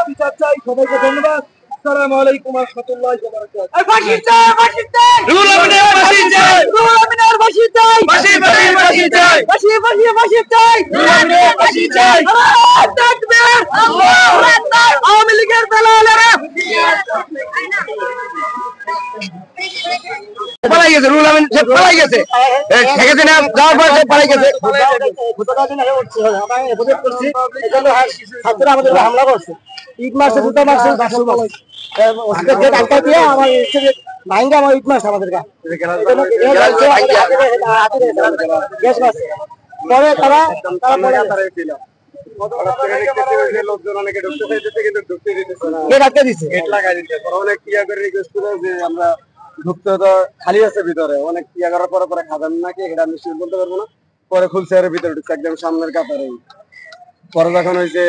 বিচার চাই। সবাইকে ধন্যবাদ। আসসালামু আলাইকুম ওয়া রাহমাতুল্লাহি ওয়া বারাকাতুহু। আওয়ামী লীগের দালালেরা পালাই গেছে, রুহুল আমিন সে পালাই গেছে, শেখ হাসিনা যাওয়ার পর সে পালাই গেছে। ছাত্ররা আমাদের হামলা করছে, ইট মারছে, জুতা মারছে, ভাঙ্গা আমার ইট মারছে আমাদের পরে তারা লোকজন অনেকে ঢুকতে চাইতেছে কিন্তু ঢুকতে দিতেছে না, গেট আটকে দিচ্ছে, গেট লাগাই দিচ্ছে। অনেক ইয়া করে রিকোয়েস্ট করে যে আমরা ঢুকতে তো খালি আছে ভিতরে, অনেক ইয়া করার পরে পরে খাবেন নাকি এটা আমি বলতে পারবো না। পরে খুলছে আর ভিতরে ঢুকছে একদম সামনের কাতারে। পরে যখন ওই যে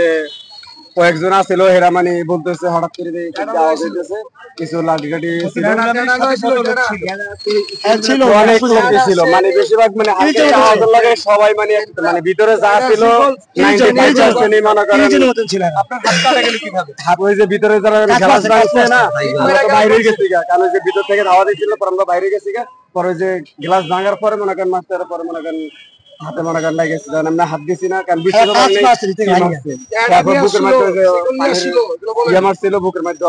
কয়েকজন আছিল হেরা মানে বলতেছে হঠাৎ করে আওয়াজ হইতেছে, কিছু লাঠি টাঠি ছিল, অনেক লোক ছিল, মানে বেশিরভাগ মানে আওয়াজ লাগে সবাই মানে মানে ভিতরে যা ছিল ওই যে ভিতরে যারা গ্লাস ভাঙছে না বাইরে গেছি গা, কারণ যে ভিতর থেকে আওয়াজ ছিল পরে আমরা বাইরে গেছি গা। পরে যে গ্লাস ভাঙার পরে মনে করেন মারতে পরে মনে করেন হাতে মনে করেন লাগেছে, আমরা হাত দিছি না কারণ বুকের মারছিল, বুকের মধ্যে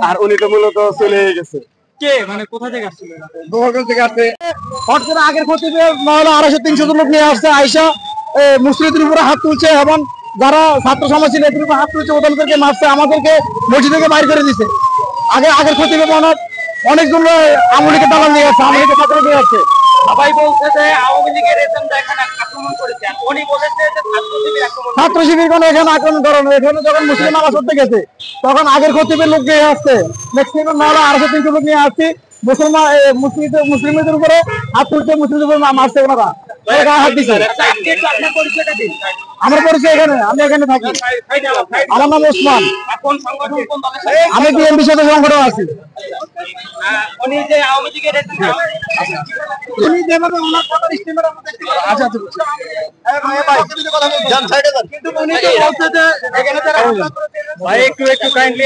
আর উনি তো মূলত চলে গেছে। মানে কোথা থেকে আসছে? থেকে আসছে। আগের ক্ষতি 250-300 লোক নিয়ে আসছে, আইসা মুসলিমদের উপরে হাত তুলছে এবং যারা ছাত্র সমাজ ছিল এদের উপরে হাত তুলছে, ওদেরকে মারছে, আমাদেরকে মসজিদ থেকে বাইর করে দিচ্ছে। আগের ক্ষতি অনেকজন আওয়ামী লীগের দালাল নিয়ে আসছে, আওয়ামী লীগের ছাত্র নিয়ে আসছে। সবাই বলছে যে আওয়ামী লীগের এজেন্টরা এখানে আক্রমণ করেছে, উনি বলেছে যে ছাত্র শিবির কোনো এখানে আক্রমণ করেন। এখানে যখন মুসলিম নামাজ পড়তে গেছে তখন আগের খতিবের লোক নিয়ে আসছে, ম্যাক্সিমাম 250-300 লোক নিয়ে আসছি, মুসলিমদের উপরে হাত তুলছে, মুসলিমদের উপরে মারছে, ওনারা হাত দিচ্ছে। আমার পরিচয় এখানে, আমি এখানে থাকি, আমার নাম ওসমান, আমি বিএনপির সাথে সংগঠন আছি। একটু কাইন্ডলি